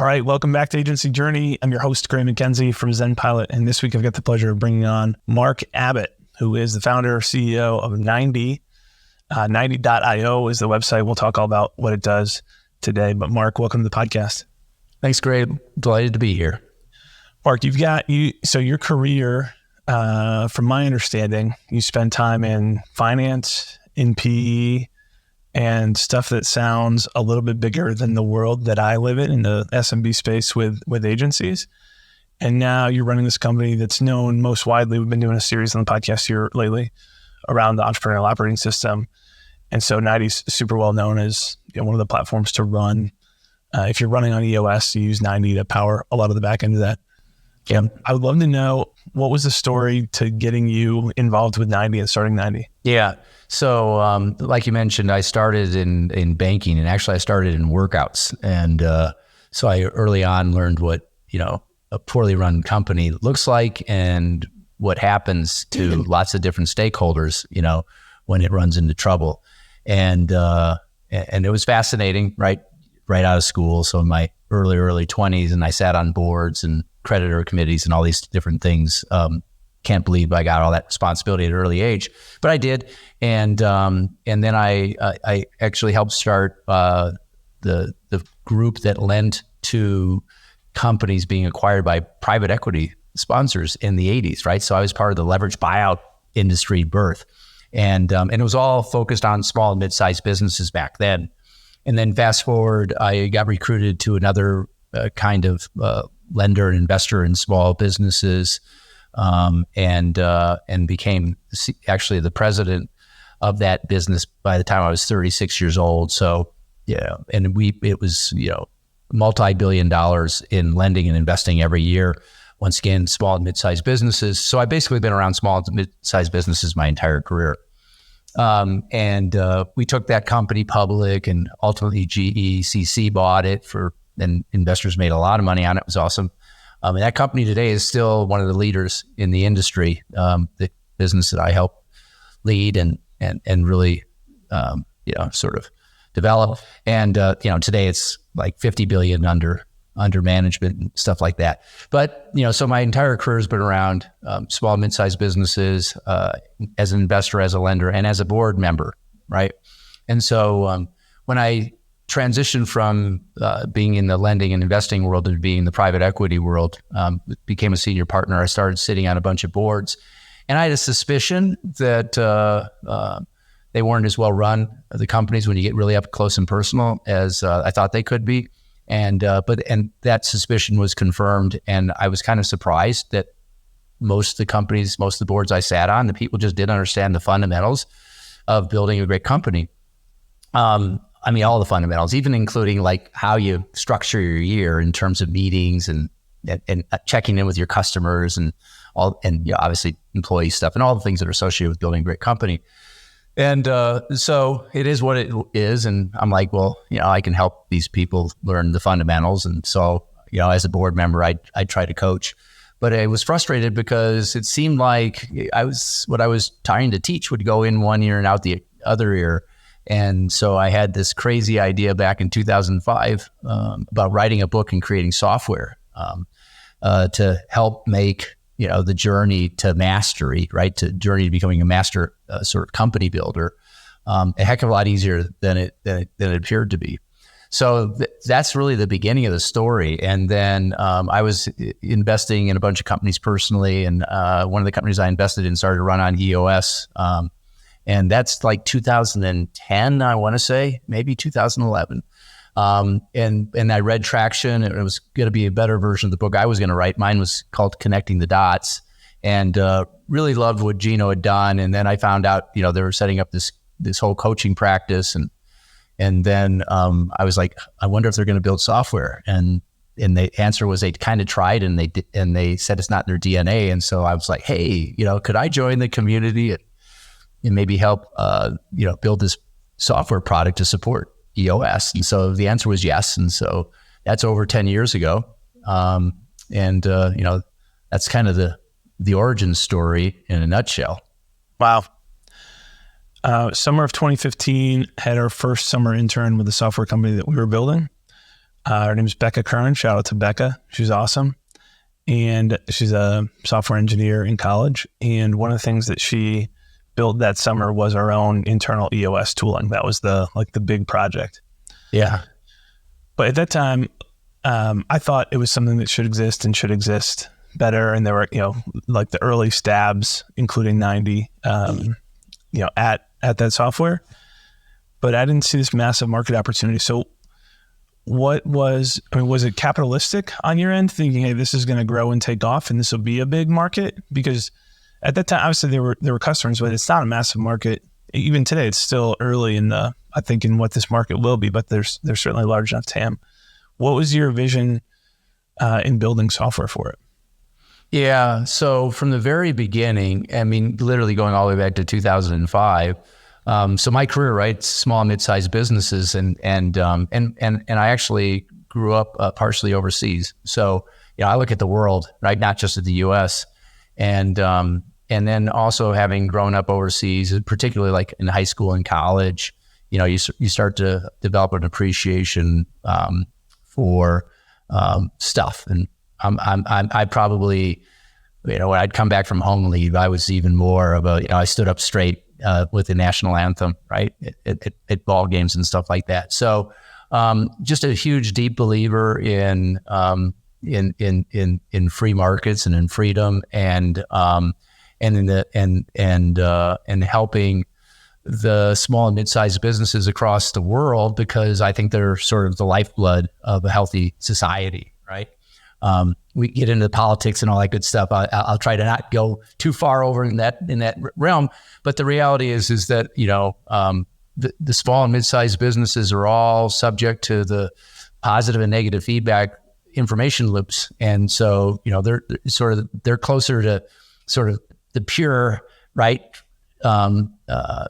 All right, welcome back to Agency Journey. I'm your host, Graham McKenzie from ZenPilot, and this week I've got the pleasure of bringing on Mark Abbott, who is the founder and CEO of 90. 90.io is the website. We'll talk all about what it does today. But Mark, welcome to the podcast. Thanks, Graham. Delighted to be here. Mark, so your career, from my understanding, you spend time in finance, in PE, and stuff that sounds a little bit bigger than the world that I live in the SMB space with agencies. And now you're running this company that's known most widely. We've been doing a series on the podcast here lately around the entrepreneurial operating system. And so 90's super well known as one of the platforms to run. If you're running on EOS, you use 90 to power a lot of the back end of that. Yeah, I would love to know, what was the story to getting you involved with 90 and starting 90? Yeah. So like you mentioned, I started in banking, and actually I started in workouts. And so I early on learned what, a poorly run company looks like and what happens to lots of different stakeholders, when it runs into trouble. And it was fascinating, right out of school. So in my early 20s, and I sat on boards and creditor committees and all these different things. Can't believe I got all that responsibility at an early age, but I did. And then I actually helped start the group that lent to companies being acquired by private equity sponsors in the 80s, right? So I was part of the leveraged buyout industry birth. And it was all focused on small and mid-sized businesses back then. And then fast forward, I got recruited to another kind of lender and investor in small businesses, and became actually the president of that business by the time I was 36 years old. So yeah, and it was multi-billion dollars in lending and investing every year. Once again, small and mid-sized businesses. So I've basically been around small and mid-sized businesses my entire career. And we took that company public, and ultimately GECC bought it and investors made a lot of money on it. It was awesome. And that company today is still one of the leaders in the industry, the business that I help lead and really, sort of develop. And, today it's like 50 billion under management and stuff like that. But, so my entire career has been around small, mid-sized businesses, as an investor, as a lender, and as a board member, right? And so when I transitioned from being in the lending and investing world to being in the private equity world, became a senior partner, I started sitting on a bunch of boards. And I had a suspicion that they weren't as well run, the companies, when you get really up close and personal, as I thought they could be. And that suspicion was confirmed. And I was kind of surprised that most of the companies, most of the boards I sat on, the people just didn't understand the fundamentals of building a great company. All the fundamentals, even including like how you structure your year in terms of meetings and checking in with your customers and all, and obviously employee stuff and all the things that are associated with building a great company. And so it is what it is. And I'm like, well, I can help these people learn the fundamentals. And so, as a board member, I try to coach. But I was frustrated because it seemed like what I was trying to teach would go in one ear and out the other ear. And so I had this crazy idea back in 2005 about writing a book and creating software to help make the journey to mastery, right? To journey to becoming a master sort of company builder, a heck of a lot easier than it appeared to be. So that's really the beginning of the story. And then I was investing in a bunch of companies personally, and one of the companies I invested in started to run on EOS. And that's like 2010, I want to say, maybe 2011. And I read Traction, and it was going to be a better version of the book I was going to write. Mine was called Connecting the Dots, and really loved what Gino had done. And then I found out, they were setting up this whole coaching practice. And then I was like, I wonder if they're going to build software. And the answer was they kind of tried, and they said it's not in their DNA. And so I was like, hey, could I join the community and maybe help, build this software product to support EOS? And so the answer was yes. And so that's over 10 years ago. That's kind of the origin story in a nutshell. Wow. Summer of 2015, had our first summer intern with the software company that we were building. Her name is Becca Kern. Shout out to Becca. She's awesome. And she's a software engineer in college. And one of the things that she built that summer was our own internal EOS tooling. That was the big project. Yeah. But at that time, I thought it was something that should exist and should exist better. And there were, like the early stabs, including 90, at that software. But I didn't see this massive market opportunity. So was it capitalistic on your end, thinking, hey, this is going to grow and take off and this will be a big market? Because at that time, obviously there were customers, but it's not a massive market. Even today, it's still early in what this market will be, but there's certainly large enough TAM. What was your vision in building software for it? Yeah. So from the very beginning, I mean, literally going all the way back to 2005. So my career, right, small, mid-sized businesses, and I actually grew up partially overseas. So I look at the world, right, not just at the U.S. And then also having grown up overseas, particularly like in high school and college, you start to develop an appreciation for stuff. And I probably, when I'd come back from home leave, I was even more of I stood up straight with the national anthem, right, at ball games and stuff like that. So just a huge, deep believer in free markets and in freedom, and helping the small and mid-sized businesses across the world, because I think they're sort of the lifeblood of a healthy society, right? We get into the politics and all that good stuff. I'll try to not go too far over in that realm, but the reality is that the small and mid-sized businesses are all subject to the positive and negative feedback information loops, and so they're closer to sort of the pure, right,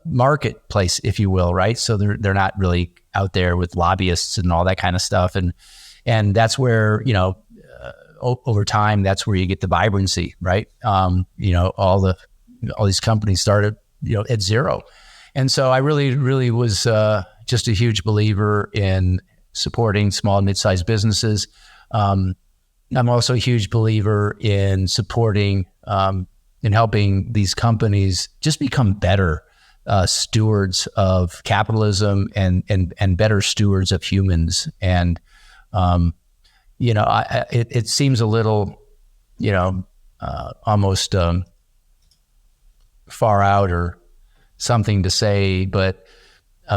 marketplace, if you will, right? So they're not really out there with lobbyists and all that kind of stuff, and that's where over time, that's where you get the vibrancy, right? All these companies started, at zero. And so I really was just a huge believer in supporting small and mid-sized businesses. I'm also a huge believer in supporting and helping these companies just become better stewards of capitalism and better stewards of humans. And it seems a little, almost far out or something to say, but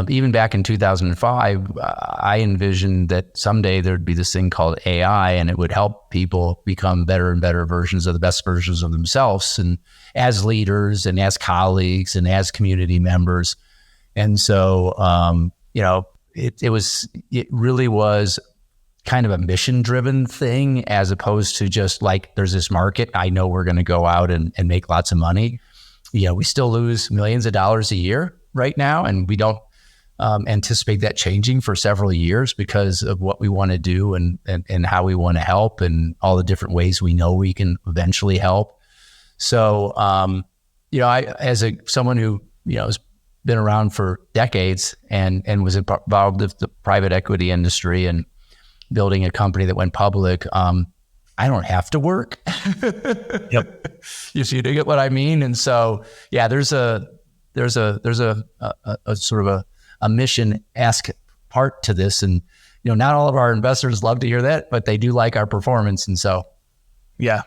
even back in 2005, I envisioned that someday there'd be this thing called AI, and it would help people become better and better versions of the best versions of themselves, and as leaders and as colleagues and as community members. And so, it really was kind of a mission-driven thing, as opposed to just like, there's this market, I know we're going to go out and make lots of money. We still lose millions of dollars a year right now, and we don't anticipate that changing for several years because of what we want to do and how we want to help and all the different ways we know we can eventually help. So, as someone who, has been around for decades and was involved with the private equity industry and building a company that went public, I don't have to work. Yep. If you get what I mean. And so, yeah, there's a sort of a mission-esque part to this. And, not all of our investors love to hear that, but they do like our performance. And so. Yeah,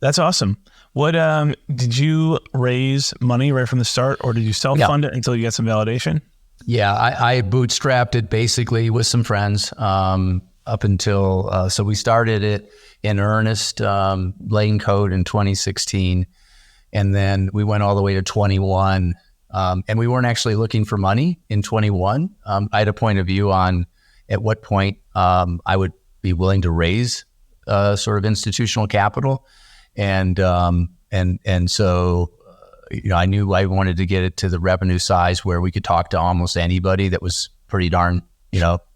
that's awesome. What, did you raise money right from the start, or did you self-fund it until you get some validation? Yeah, I bootstrapped it basically with some friends up until, so we started it in earnest, laying code in 2016. And then we went all the way to 21. And we weren't actually looking for money in 21. I had a point of view on at what point I would be willing to raise sort of institutional capital. And so, I knew I wanted to get it to the revenue size where we could talk to almost anybody that was pretty darn,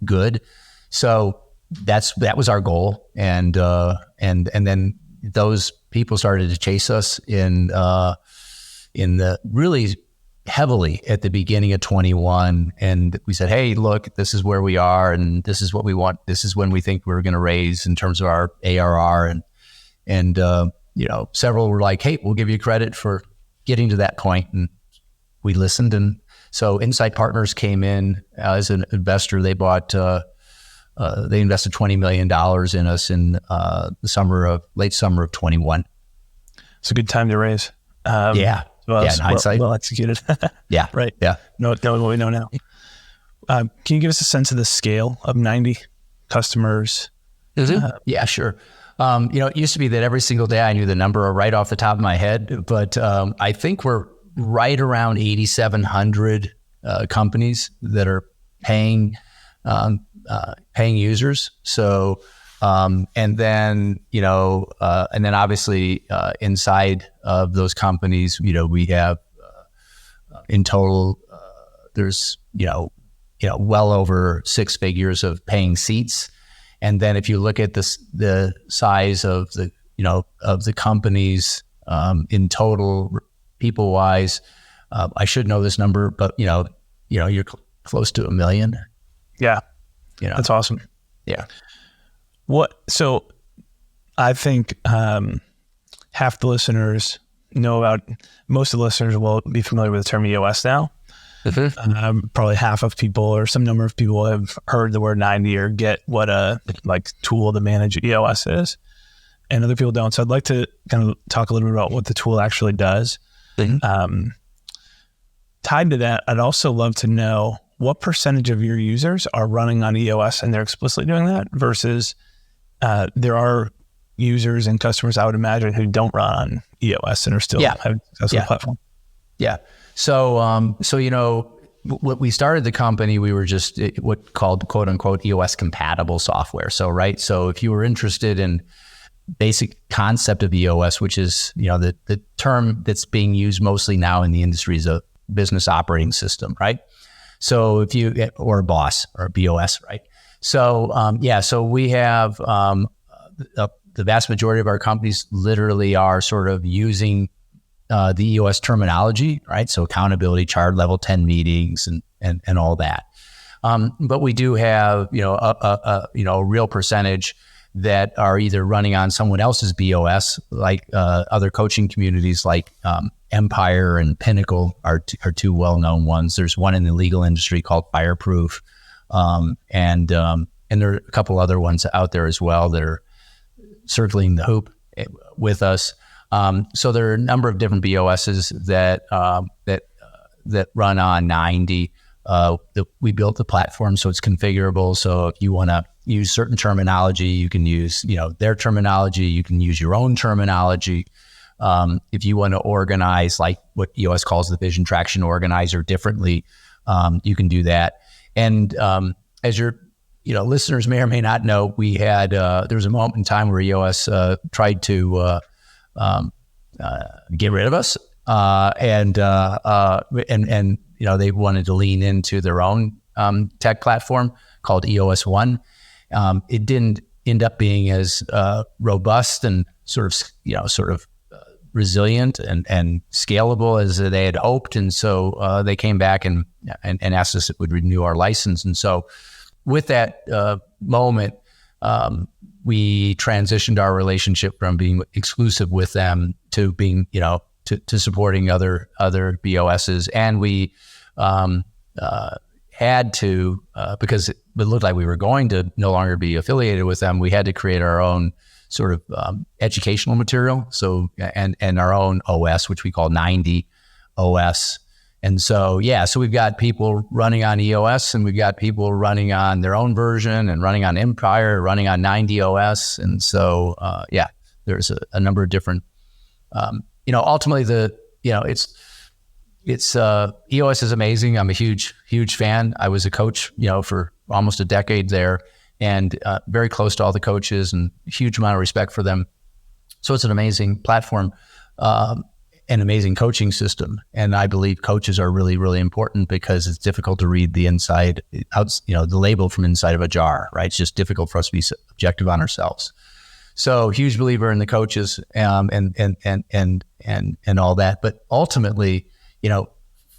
good. So that was our goal. And then those people started to chase us in the really heavily at the beginning of 21. And we said, hey, look, this is where we are and this is what we want. This is when we think we're going to raise in terms of our ARR. And several were like, hey, we'll give you credit for getting to that point. And we listened. And so Insight Partners came in as an investor. They they invested $20 million in us in late summer of 21. It's a good time to raise. In hindsight. Well executed. Yeah. Right. Yeah. Knowing what we know now. Can you give us a sense of the scale of 90 customers? Yeah, sure. It used to be that every single day I knew the number right off the top of my head, but I think we're right around 8,700 companies that are paying users. So, and then obviously inside of those companies, we have in total there's well over 6 figures of paying seats. And then if you look at the size of the companies in total, people wise, I should know this number, but you're close to 1 million. Yeah, that's awesome. Yeah. So I think half the listeners know about. Most of the listeners will be familiar with the term EOS now. Probably half of people or some number of people have heard the word 90 or get what a tool to manage EOS is, and other people don't. So I'd like to kind of talk a little bit about what the tool actually does. Tied to that, I'd also love to know what percentage of your users are running on EOS and they're explicitly doing that versus there are users and customers, I would imagine, who don't run on EOS and are still having a successful platform. Yeah. So, when we started the company, we were just what called quote unquote EOS compatible software. So, right. So if you were interested in basic concept of EOS, which is, the term that's being used mostly now in the industry is a business operating system, right? So or a BOSS or a BOS, right? So, so we have, the vast majority of our companies literally are sort of using the EOS terminology, right? So accountability, chart level 10 meetings and all that. But we do have, a real percentage that are either running on someone else's BOS, like other coaching communities like Empire and Pinnacle are two well-known ones. There's one in the legal industry called Fireproof. And there are a couple other ones out there as well that are circling the hoop with us. So there are a number of different BOSs that run on 90. We built the platform so it's configurable. So if you want to use certain terminology, you can use their terminology. You can use your own terminology. If you want to organize like what EOS calls the Vision Traction Organizer differently, you can do that. And as your listeners may or may not know, we had there was a moment in time where EOS tried to get rid of us, and they wanted to lean into their own tech platform called EOS One. It didn't end up being as robust and sort of resilient and scalable as they had hoped, and so they came back and asked us if we'd renew our license. And so, with that moment, we transitioned our relationship from being exclusive with them to being, to supporting other BOSs. And we had to, because it looked like we were going to no longer be affiliated with them, we had to create our own sort of educational material. So, and our own OS, which we call 90 OS. And so, so we've got people running on EOS and we've got people running on their own version and running on Empire, running on 90 OS. And so, there's a number of different, ultimately it's EOS is amazing. I'm a huge fan. I was a coach, for almost a decade there and very close to all the coaches and huge amount of respect for them. So it's an amazing platform. An amazing coaching system. And I believe coaches are really, really important because it's difficult to read the inside, the label from inside of a jar, right? It's just difficult for us to be objective on ourselves. So huge believer in the coaches and all that. But ultimately,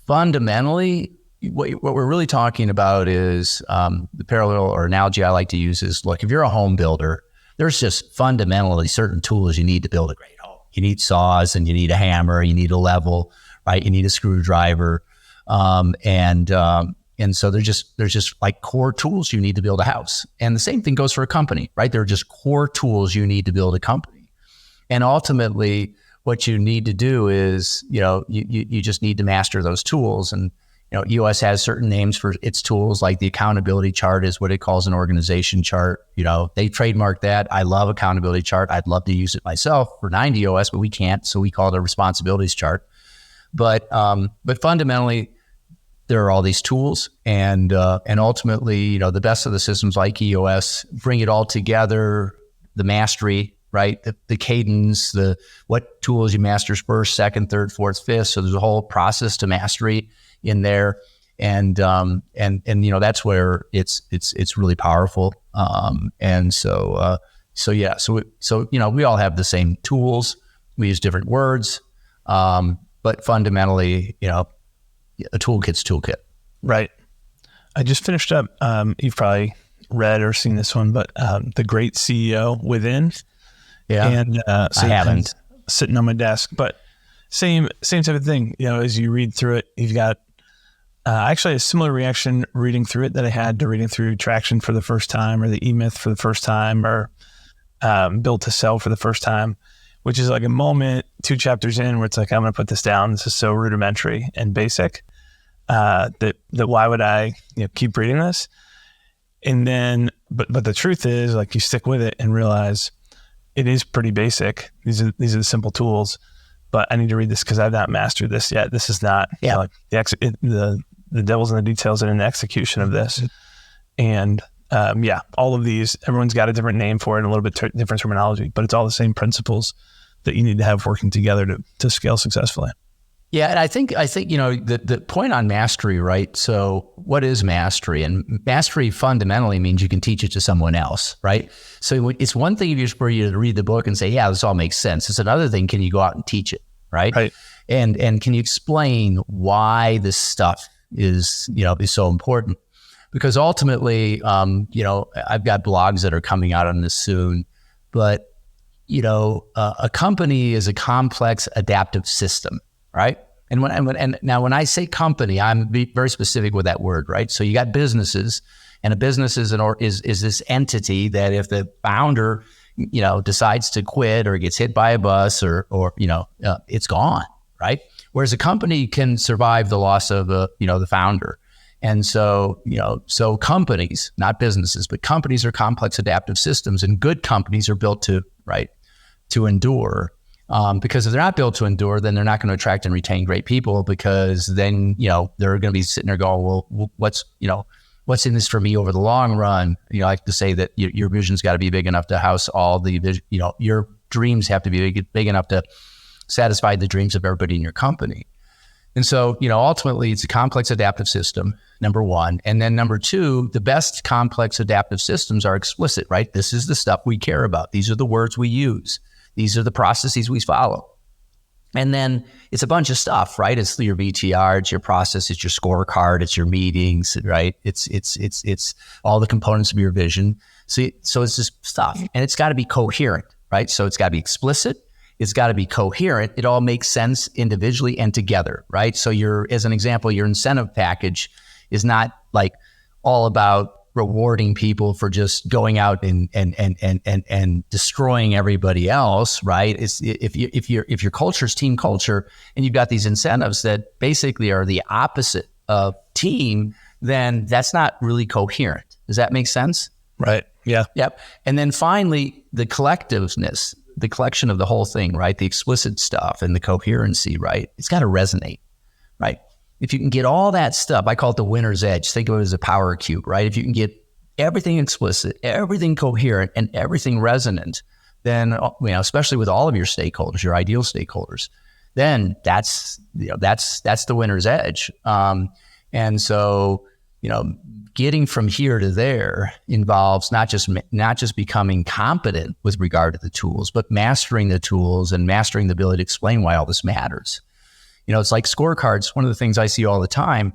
fundamentally, what we're really talking about is the parallel or analogy I like to use is, look, if you're a home builder, there's just fundamentally certain tools you need to build a great home. You need saws, and you need a hammer, you need a level, right? You need a screwdriver. And so there's just like core tools you need to build a house. And the same thing goes for a company, right? There are just core tools you need to build a company. And ultimately, what you need to do is, you just need to master those tools. And, EOS has certain names for its tools, like the accountability chart is what it calls an organization chart. They trademarked that. I love accountability chart. I'd love to use it myself for 9DOS, but we can't. So we call it a responsibilities chart. But fundamentally, there are all these tools, and ultimately, the best of the systems like EOS bring it all together, the mastery, right? The cadence, what tools you master first, second, third, fourth, fifth. So there's a whole process to mastery in there. And that's where it's really powerful. So we all have the same tools. We use different words. But fundamentally, a toolkit's toolkit. Right. I just finished up, you've probably read or seen this one, but The Great CEO Within. Yeah. And I haven't. Sitting on my desk, but same type of thing. As you read through it, you've got actually a similar reaction reading through it that I had to reading through Traction for the first time, or the E-Myth for the first time, or Built to Sell for the first time, which is like a moment 2 chapters in where it's like, I'm going to put this down. This is so rudimentary and basic that why would I keep reading this? And then, but the truth is, like, you stick with it and realize it is pretty basic. These are the simple tools, but I need to read this because I've not mastered this yet. This is not the devil's in the details and in the execution of this. And all of these, everyone's got a different name for it and a little bit different terminology, but it's all the same principles that you need to have working together to scale successfully. Yeah, and I think the point on mastery, right? So what is mastery? And mastery fundamentally means you can teach it to someone else, right? So it's one thing if you're for you to read the book and say, yeah, this all makes sense. It's another thing, can you go out and teach it, right? Right. And can you explain why this stuff is so important? Because ultimately, I've got blogs that are coming out on this soon, but a company is a complex adaptive system, right? And when I say company, I'm very specific with that word, right? So you got businesses, and a business is this entity that if the founder, decides to quit or gets hit by a bus or it's gone, right? Whereas a company can survive the loss of the founder. And so companies, not businesses, but companies are complex adaptive systems, and good companies are built to endure. Because if they're not built to endure, then they're not going to attract and retain great people, because then, they're going to be sitting there going, well, what's in this for me over the long run? I like to say that your vision's got to be big enough to house all the, your dreams have to be big enough to satisfy the dreams of everybody in your company. And so, ultimately it's a complex adaptive system, number one. And then number two, the best complex adaptive systems are explicit, right? This is the stuff we care about. These are the words we use. These are the processes we follow. And then it's a bunch of stuff, right? It's your VTR, it's your process, it's your scorecard, it's your meetings, right? It's all the components of your vision. So it's just stuff, and it's got to be coherent, right? So it's got to be explicit. It's got to be coherent. It all makes sense individually and together, right? So as an example, your incentive package is not like all about rewarding people for just going out and destroying everybody else, right? It's if your culture is team culture and you've got these incentives that basically are the opposite of team, then that's not really coherent. Does that make sense? Right. Yeah. Yep. And then finally, the collectiveness, the collection of the whole thing, right? The explicit stuff and the coherency, right? It's got to resonate, right? If you can get all that stuff, I call it the winner's edge. Think of it as a power cube, right? If you can get everything explicit, everything coherent, and everything resonant, then, especially with all of your stakeholders, your ideal stakeholders, then that's the winner's edge. And so, getting from here to there involves not just becoming competent with regard to the tools, but mastering the tools and mastering the ability to explain why all this matters. It's like scorecards. One of the things I see all the time,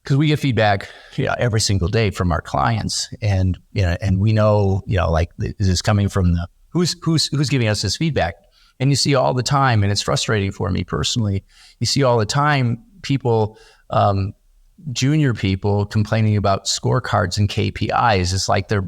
because we get feedback every single day from our clients, and we know, like, is this coming from the who's giving us this feedback? And you see all the time, and it's frustrating for me personally. You see all the time people, junior people, complaining about scorecards and KPIs. It's like they're,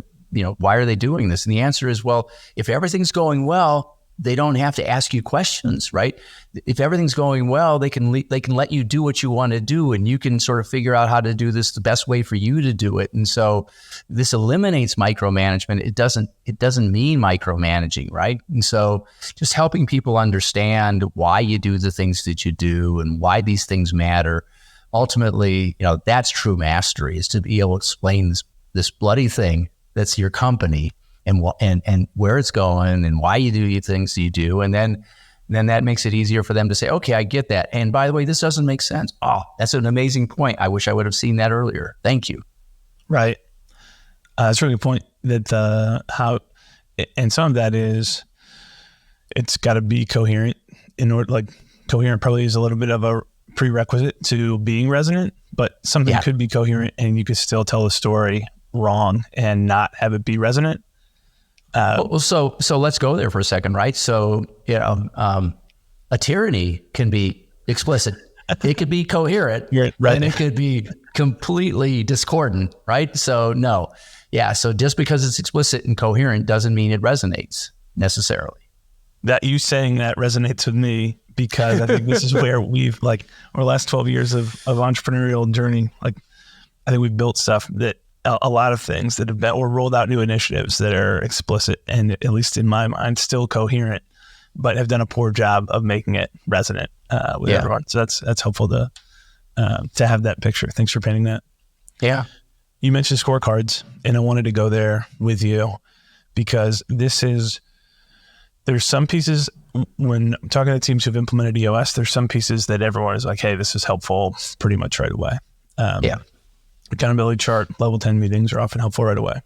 why are they doing this? And the answer is, well, if everything's going well, they don't have to ask you questions, right? If everything's going well, they can let you do what you want to do, and you can sort of figure out how to do this the best way for you to do it. And so this eliminates micromanagement. It doesn't mean micromanaging, right? And so just helping people understand why you do the things that you do and why these things matter. Ultimately, that's true mastery, is to be able to explain this bloody thing that's your company, and where it's going, and why you do the things you do. And then that makes it easier for them to say, okay, I get that. And by the way, this doesn't make sense. Oh, that's an amazing point. I wish I would have seen that earlier. Thank you. Right. That's a really good point, that and some of that is, it's got to be coherent in order, like, coherent probably is a little bit of a prerequisite to being resonant, but something could be coherent and you could still tell the story wrong and not have it be resonant. So let's go there for a second, right? So, a tyranny can be explicit. It could be coherent, right, and it could be completely discordant, right? So no. Yeah. So just because it's explicit and coherent doesn't mean it resonates necessarily. That you saying that resonates with me, because I think this is where we've, like, our last 12 years of entrepreneurial journey, like, I think we've built stuff that, a lot of things that have been, or rolled out new initiatives that are explicit and, at least in my mind, still coherent, but have done a poor job of making it resonant with everyone. So that's helpful to have that picture. Thanks for painting that. Yeah. You mentioned scorecards, and I wanted to go there with you, because there's some pieces, when I'm talking to teams who've implemented EOS, there's some pieces that everyone is like, hey, this is helpful pretty much right away. Accountability chart, level 10 meetings are often helpful right away.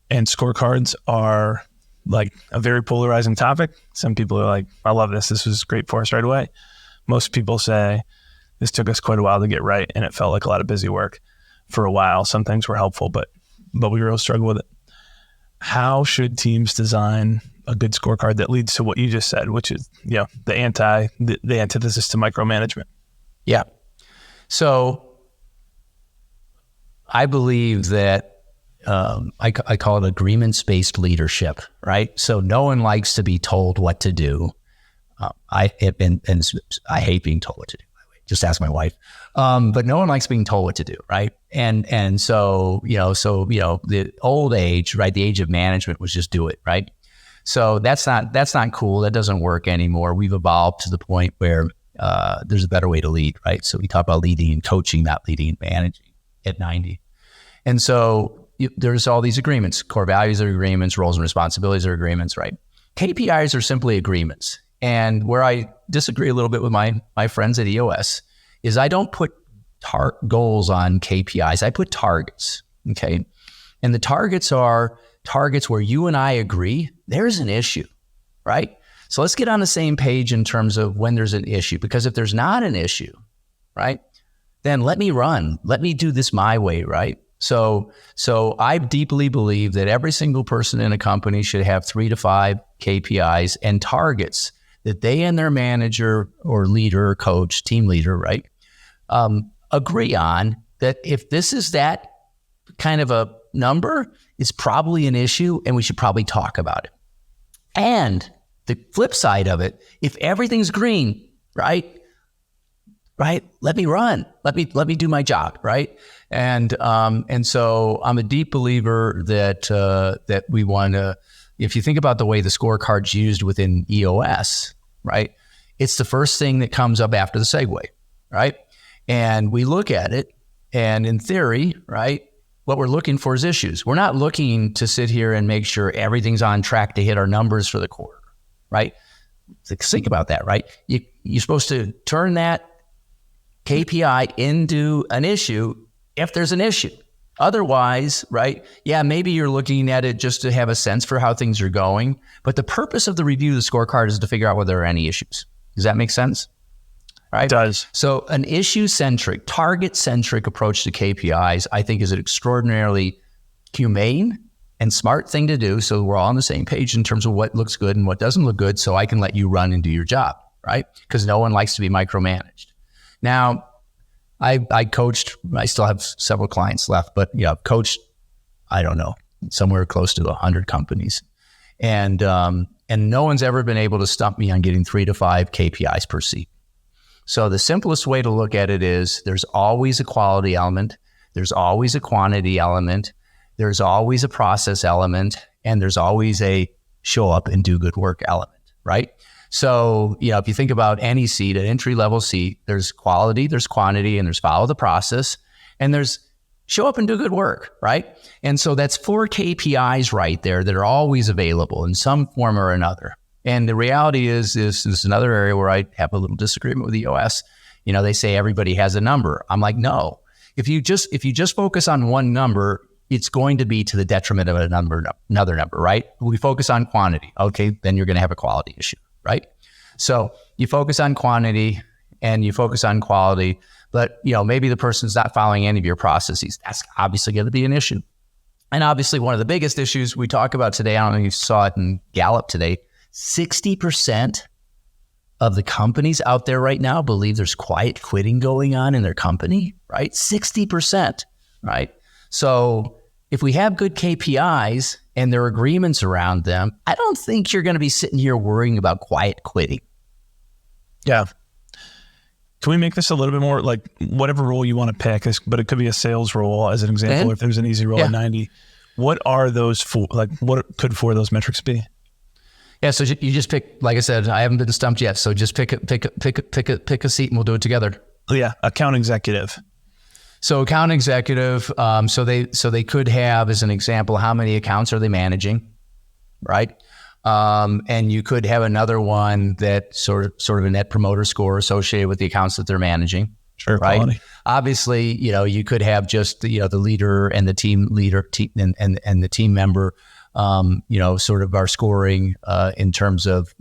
And scorecards are, like, a very polarizing topic. Some people are like, I love this. This was great for us right away. Most people say this took us quite a while to get right, and it felt like a lot of busy work for a while. Some things were helpful, but we really struggle with it. How should teams design a good scorecard that leads to what you just said, which is, the antithesis to micromanagement? Yeah. So I believe that I call it agreements-based leadership, right? So no one likes to be told what to do. I hate being told what to do, by the way. Just ask my wife. But no one likes being told what to do, right? And so the old age, right? The age of management was just do it, right? So that's not cool. That doesn't work anymore. We've evolved to the point where there's a better way to lead, right? So we talk about leading and coaching, not leading and managing at 90. And so there's all these agreements. Core values are agreements, roles and responsibilities are agreements, right? KPIs are simply agreements. And where I disagree a little bit with my friends at EOS is I don't put goals on KPIs. I put targets, okay? And the targets are targets where you and I agree there's an issue, right? So let's get on the same page in terms of when there's an issue, because if there's not an issue, right, then let me run. Let me do this my way, right? So I deeply believe that every single person in a company should have 3 to 5 KPIs and targets that they and their manager or leader or coach, team leader, right, agree on, that if this is that kind of a number, it's probably an issue and we should probably talk about it. And the flip side of it, if everything's green, right, let me run. Let me do my job, right? And so I'm a deep believer that we want to. If you think about the way the scorecard's used within EOS, right, it's the first thing that comes up after the segue, right? And we look at it, and in theory, right, what we're looking for is issues. We're not looking to sit here and make sure everything's on track to hit our numbers for the quarter, right? Think about that, right? You're supposed to turn that KPI into an issue if there's an issue. Otherwise, right, yeah, maybe you're looking at it just to have a sense for how things are going. But the purpose of the review of the scorecard is to figure out whether there are any issues. Does that make sense? right? It does. So an issue-centric, target-centric approach to KPIs, I think, is an extraordinarily humane and smart thing to do. So we're all on the same page in terms of what looks good and what doesn't look good, so I can let you run and do your job, right? Because no one likes to be micromanaged. Now, I coached, I still have several clients left, but I've coached, I don't know, somewhere close to 100 companies. And no one's ever been able to stump me on getting 3 to 5 KPIs per seat. So the simplest way to look at it is there's always a quality element, there's always a quantity element, there's always a process element, and there's always a show up and do good work element, right? So, if you think about any seat, an entry-level seat, there's quality, there's quantity, and there's follow the process, and there's show up and do good work, right? And so that's 4 KPIs right there that are always available in some form or another. And the reality is this is another area where I have a little disagreement with the EOS. They say everybody has a number. I'm like, no. If you just focus on one number, it's going to be to the detriment of another number, right? We focus on quantity. Okay, then you're going to have a quality issue, right? So you focus on quantity and you focus on quality, but maybe the person's not following any of your processes. That's obviously going to be an issue. And obviously one of the biggest issues we talk about today, I don't know if you saw it in Gallup today, 60% of the companies out there right now believe there's quiet quitting going on in their company, right? 60%, right? So if we have good KPIs and there are agreements around them, I don't think you're going to be sitting here worrying about quiet quitting. Yeah. Can we make this a little bit more like whatever role you want to pick, but it could be a sales role as an example, if there's an easy role at 90. What are those for? Like what could 4 of those metrics be? Yeah, so you just pick, like I said, I haven't been stumped yet. So just pick a seat and we'll do it together. Oh, yeah, account executive. So account executive, so they could have, as an example, how many accounts are they managing, right? And you could have another one that sort of a net promoter score associated with the accounts that they're managing. Sure, right? Quality. Obviously, you could have just the leader and the team leader and the team member. Sort of our scoring in terms of,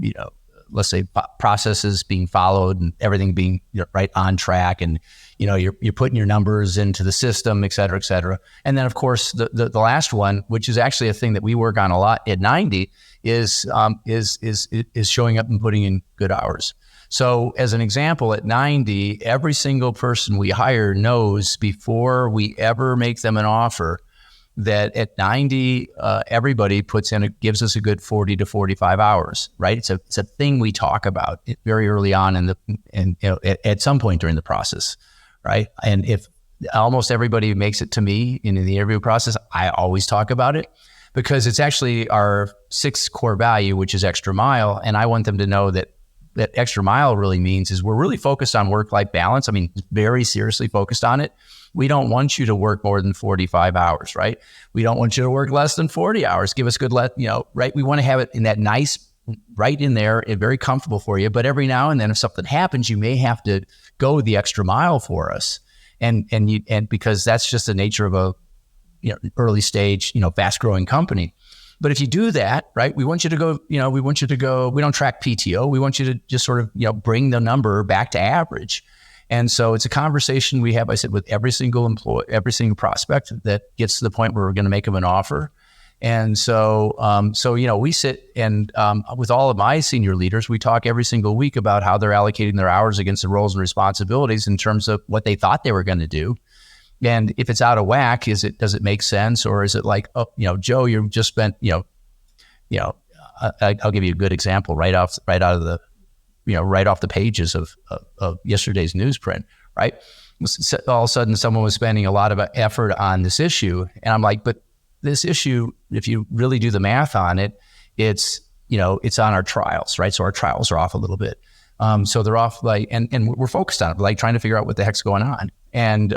let's say processes being followed and everything being right on track, and you're putting your numbers into the system, et cetera, et cetera. And then of course the last one, which is actually a thing that we work on a lot at 90, is showing up and putting in good hours. So as an example, at 90, every single person we hire knows before we ever make them an offer that at 90, everybody gives us a good 40 to 45 hours, right? It's a thing we talk about very early on at some point during the process, right? And if almost everybody makes it to me in the interview process, I always talk about it because it's actually our 6th core value, which is extra mile. And I want them to know that extra mile really means is we're really focused on work-life balance. I mean, very seriously focused on it. We don't want you to work more than 45 hours, right? We don't want you to work less than 40 hours. Give us good, right? We want to have it in that nice, right in there, very comfortable for you. But every now and then, if something happens, you may have to go the extra mile for us. And because that's just the nature of a early stage, fast growing company. But if you do that, right, we want you to go, we don't track PTO. We want you to just sort of, bring the number back to average. And so it's a conversation we have, I said, with every single employee, every single prospect that gets to the point where we're going to make them an offer. And so, we sit and with all of my senior leaders, we talk every single week about how they're allocating their hours against the roles and responsibilities in terms of what they thought they were going to do. And if it's out of whack, does it make sense? Or is it like, Joe, you've just spent, I'll give you a good example right off the pages of yesterday's newsprint, right? All of a sudden someone was spending a lot of effort on this issue. And I'm like, but this issue, if you really do the math on it, it's on our trials, right? So our trials are off a little bit. So they're off and we're focused on it, trying to figure out what the heck's going on. And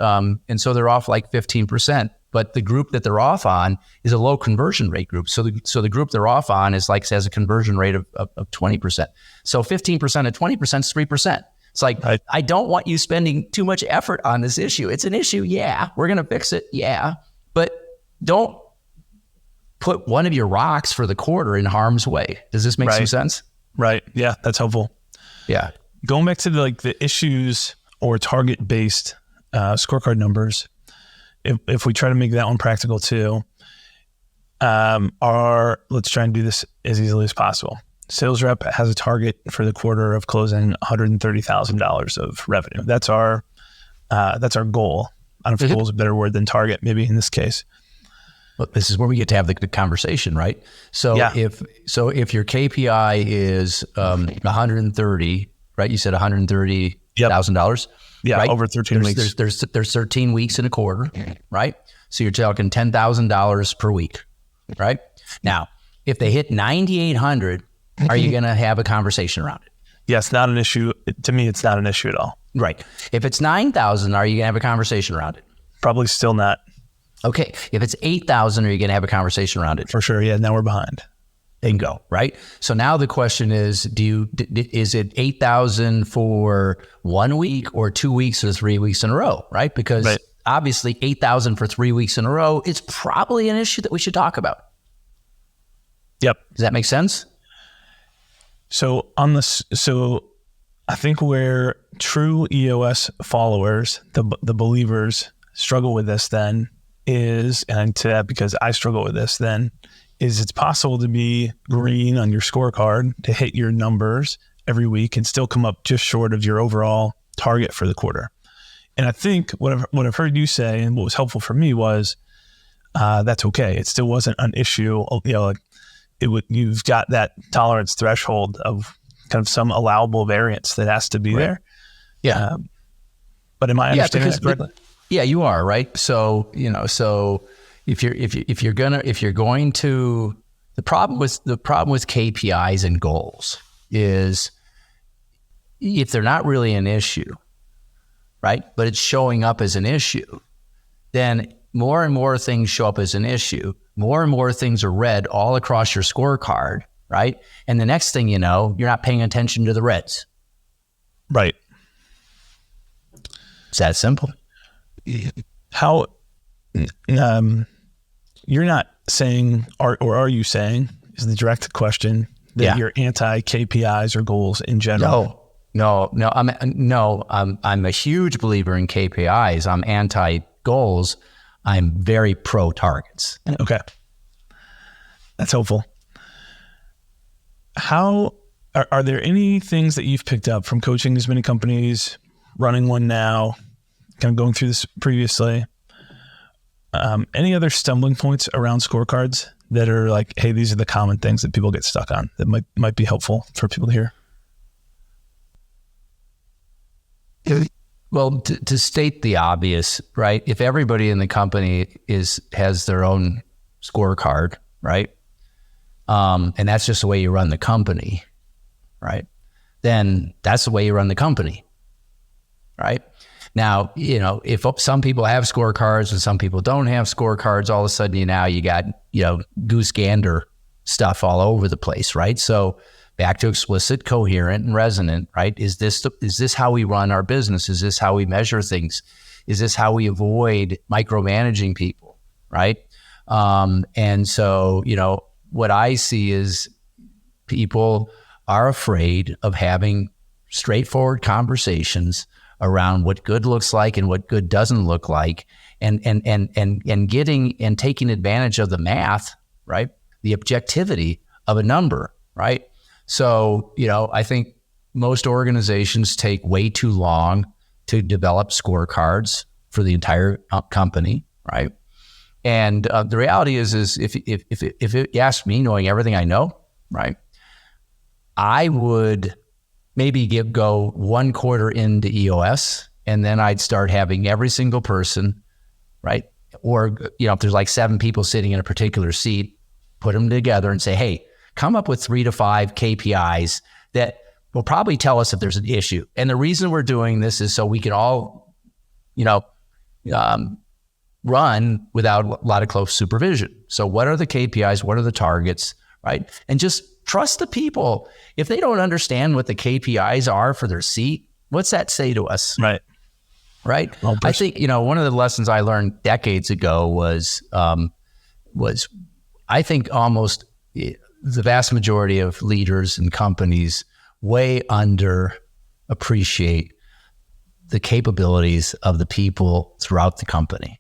so they're off 15%, but the group that they're off on is a low conversion rate group. So the group they're off on has a conversion rate of 20%. So 15% of 20% is 3%. It's like, I don't want you spending too much effort on this issue. It's an issue. Yeah. We're going to fix it. Yeah. But don't put one of your rocks for the quarter in harm's way. Does this make some sense? Right. Yeah. That's helpful. Yeah. going back to the issues or target based scorecard numbers, if we try to make that one practical too, let's try and do this as easily as possible. Sales rep has a target for the quarter of closing $130,000 of revenue. That's our goal. I don't know if goal is a better word than target, maybe in this case. Well, this is where we get to have the conversation, right? So if your KPI is 130, right? You said $130,000. Yeah, right? over 13 weeks. There's 13 weeks in a quarter, right? So you're talking $10,000 per week, right? Now, if they hit 9,800, are you going to have a conversation around it? Yes, not an issue. To me, it's not an issue at all. Right. If it's 9,000, are you going to have a conversation around it? Probably still not. Okay. If it's 8,000, are you going to have a conversation around it? For sure. Yeah. Now we're behind. Bingo. Right. So now the question is, is it 8,000 for 1 week or 2 weeks or 3 weeks in a row? Right. Because obviously 8,000 for 3 weeks in a row is probably an issue that we should talk about. Yep. Does that make sense? So I think where true EOS followers, the believers, struggle with this then is, and to that because I struggle with this then, is it's possible to be green on your scorecard to hit your numbers every week and still come up just short of your overall target for the quarter. And I think what I've heard you say and what was helpful for me was that's okay. It still wasn't an issue. You've got that tolerance threshold of kind of some allowable variance that has to be there. Yeah. But am I understanding that correctly? Yeah, you are, right. So, if you're going to, the problem with KPIs and goals is if they're not really an issue, right, but it's showing up as an issue, then more and more things show up as an issue. More and more things are read all across your scorecard, right? And the next thing you know, you're not paying attention to the reds. Right. It's that simple. How, you're not saying, or are you saying, is the direct question, that you're anti KPIs or goals in general? No. I'm a huge believer in KPIs. I'm anti goals. I'm very pro targets. Okay. That's helpful. How are there any things that you've picked up from coaching as many companies, running one now, kind of going through this previously? Any other stumbling points around scorecards that are like, hey, these are the common things that people get stuck on that might be helpful for people to hear? Well, to state the obvious, right? If everybody in the company has their own scorecard, right? And that's just the way you run the company, right? Then that's the way you run the company, right? Now, if some people have scorecards and some people don't have scorecards, all of a sudden, you got, goose gander stuff all over the place, right? So back to explicit, coherent, and resonant, right? Is this how we run our business? Is this how we measure things? Is this how we avoid micromanaging people, right? And so, what I see is people are afraid of having straightforward conversations around what good looks like and what good doesn't look like, and getting and taking advantage of the math, right? The objectivity of a number, right? So, I think most organizations take way too long to develop scorecards for the entire company, right? And the reality is if it asked me, knowing everything I know, right, I would maybe go 1 quarter into EOS, and then I'd start having every single person, right? Or, if there's like 7 people sitting in a particular seat, put them together and say, hey, come up with 3 to 5 KPIs that will probably tell us if there's an issue. And the reason we're doing this is so we can all, run without a lot of close supervision. So what are the KPIs? What are the targets, right? And just trust the people. If they don't understand what the KPIs are for their seat, what's that say to us? Right. Right. Well, I think, one of the lessons I learned decades ago was I think almost the vast majority of leaders and companies way underestimate appreciate the capabilities of the people throughout the company,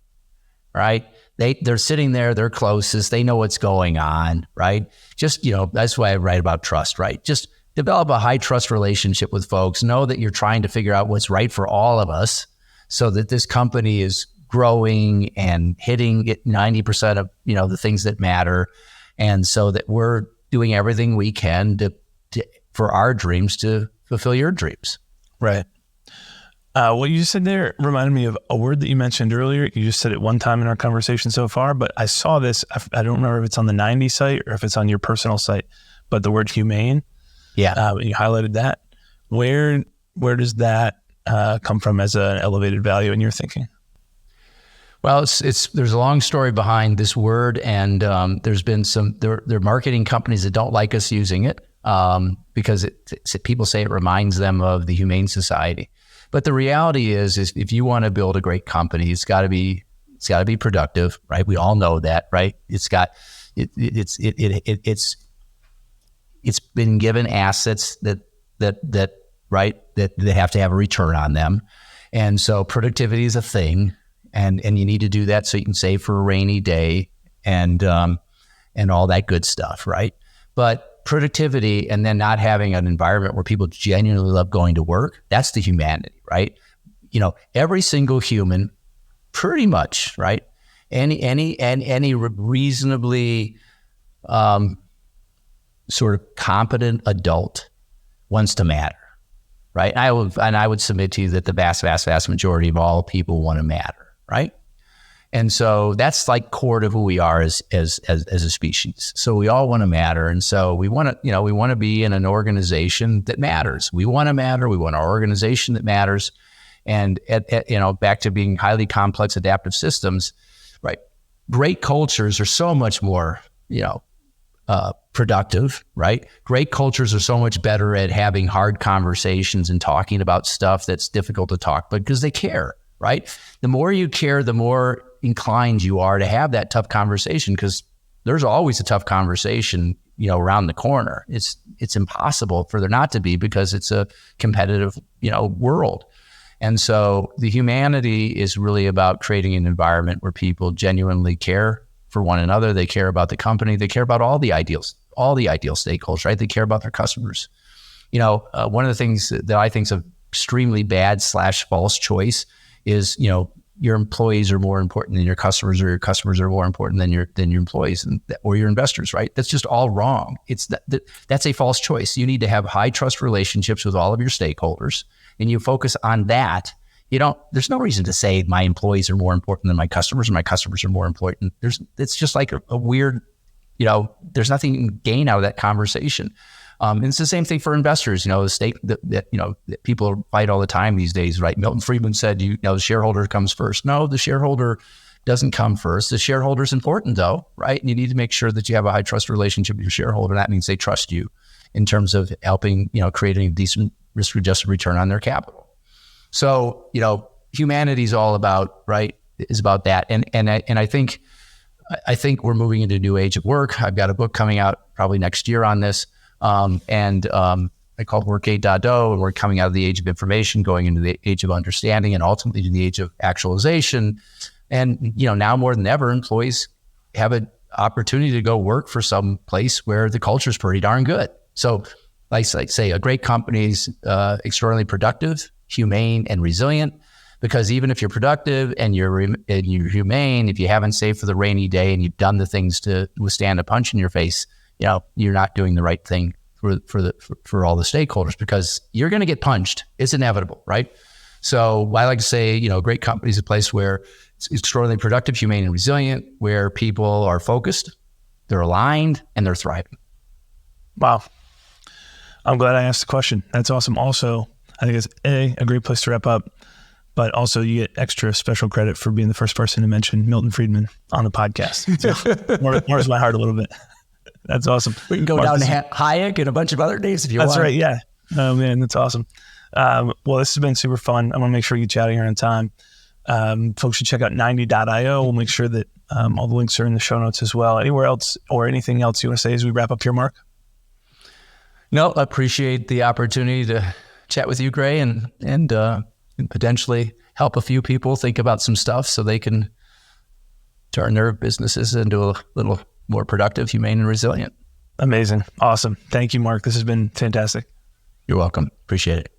right? They're sitting there, they're closest, they know what's going on, right? Just, that's why I write about trust, right? Just develop a high trust relationship with folks. Know that you're trying to figure out what's right for all of us so that this company is growing and hitting 90% of, the things that matter. And so that we're doing everything we can for our dreams to fulfill your dreams. Right. What you just said there reminded me of a word that you mentioned earlier. You just said it one time in our conversation so far, but I saw this. I don't remember if it's on the 90 site or if it's on your personal site, but the word humane. Yeah. You highlighted that. Where does that come from as an elevated value in your thinking? Well, there's a long story behind this word, and there's been there are marketing companies that don't like us using it because people say it reminds them of the Humane Society. But the reality is if you want to build a great company, it's got to be productive, right? We all know that, right? It's been given assets that they have to have a return on them, and so productivity is a thing, and you need to do that so you can save for a rainy day and all that good stuff, right? But productivity and then not having an environment where people genuinely love going to work, that's the humanity, right? Every single human, pretty much, right? Any reasonably sort of competent adult wants to matter, right? And I would submit to you that the vast, vast, vast majority of all people want to matter, right? And so that's like core to who we are as a species. So we all want to matter. And so we want to be in an organization that matters. We want to matter. We want our organization that matters. And back to being highly complex adaptive systems, right? Great cultures are so much more, productive, right? Great cultures are so much better at having hard conversations and talking about stuff that's difficult to talk about because they care, right? The more you care, the more inclined you are to have that tough conversation because there's always a tough conversation, around the corner. It's impossible for there not to be because it's a competitive, world. And so the humanity is really about creating an environment where people genuinely care for one another. They care about the company. They care about all the ideal stakeholders, right? They care about their customers. One of the things that I think is an extremely bad / false choice is, your employees are more important than your customers, or your customers are more important than your employees or your investors, right? That's just all wrong. That's a false choice. You need to have high trust relationships with all of your stakeholders, and you focus on that. There's no reason to say my employees are more important than my customers, or my customers are more important. It's just like a weird, there's nothing you can gain out of that conversation. And it's the same thing for investors. That people fight all the time these days, right? Milton Friedman said, the shareholder comes first. No, the shareholder doesn't come first. The shareholder is important though, right? And you need to make sure that you have a high trust relationship with your shareholder. That means they trust you in terms of helping, creating a decent risk-adjusted return on their capital. So, humanity is all about, right, is about that. And I think we're moving into a new age of work. I've got a book coming out probably next year on this. I call it Work 8.0, and we're coming out of the age of information, going into the age of understanding, and ultimately to the age of actualization. And, now more than ever, employees have an opportunity to go work for some place where the culture is pretty darn good. So like say a great company's extraordinarily productive, humane, and resilient, because even if you're productive and you're humane, if you haven't saved for the rainy day and you've done the things to withstand a punch in your face, you're not doing the right thing for all the stakeholders, because you're going to get punched. It's inevitable, right? So I like to say, great company is a place where it's extraordinarily productive, humane, and resilient, where people are focused, they're aligned, and they're thriving. Wow. I'm glad I asked the question. That's awesome. Also, I think it's a great place to wrap up, but also you get extra special credit for being the first person to mention Milton Friedman on the podcast. So warms my heart a little bit. That's awesome. We can go down to Hayek and a bunch of other names if you want. That's right. Yeah. Oh man, that's awesome. Well, this has been super fun. I want to make sure you get you out of here on time. Folks should check out 90.io. We'll make sure that all the links are in the show notes as well. Anywhere else or anything else you want to say as we wrap up here, Mark? No, I appreciate the opportunity to chat with you, Gray, and potentially help a few people think about some stuff so they can turn their businesses into a little more productive, humane, and resilient. Amazing. Awesome. Thank you, Mark. This has been fantastic. You're welcome. Appreciate it.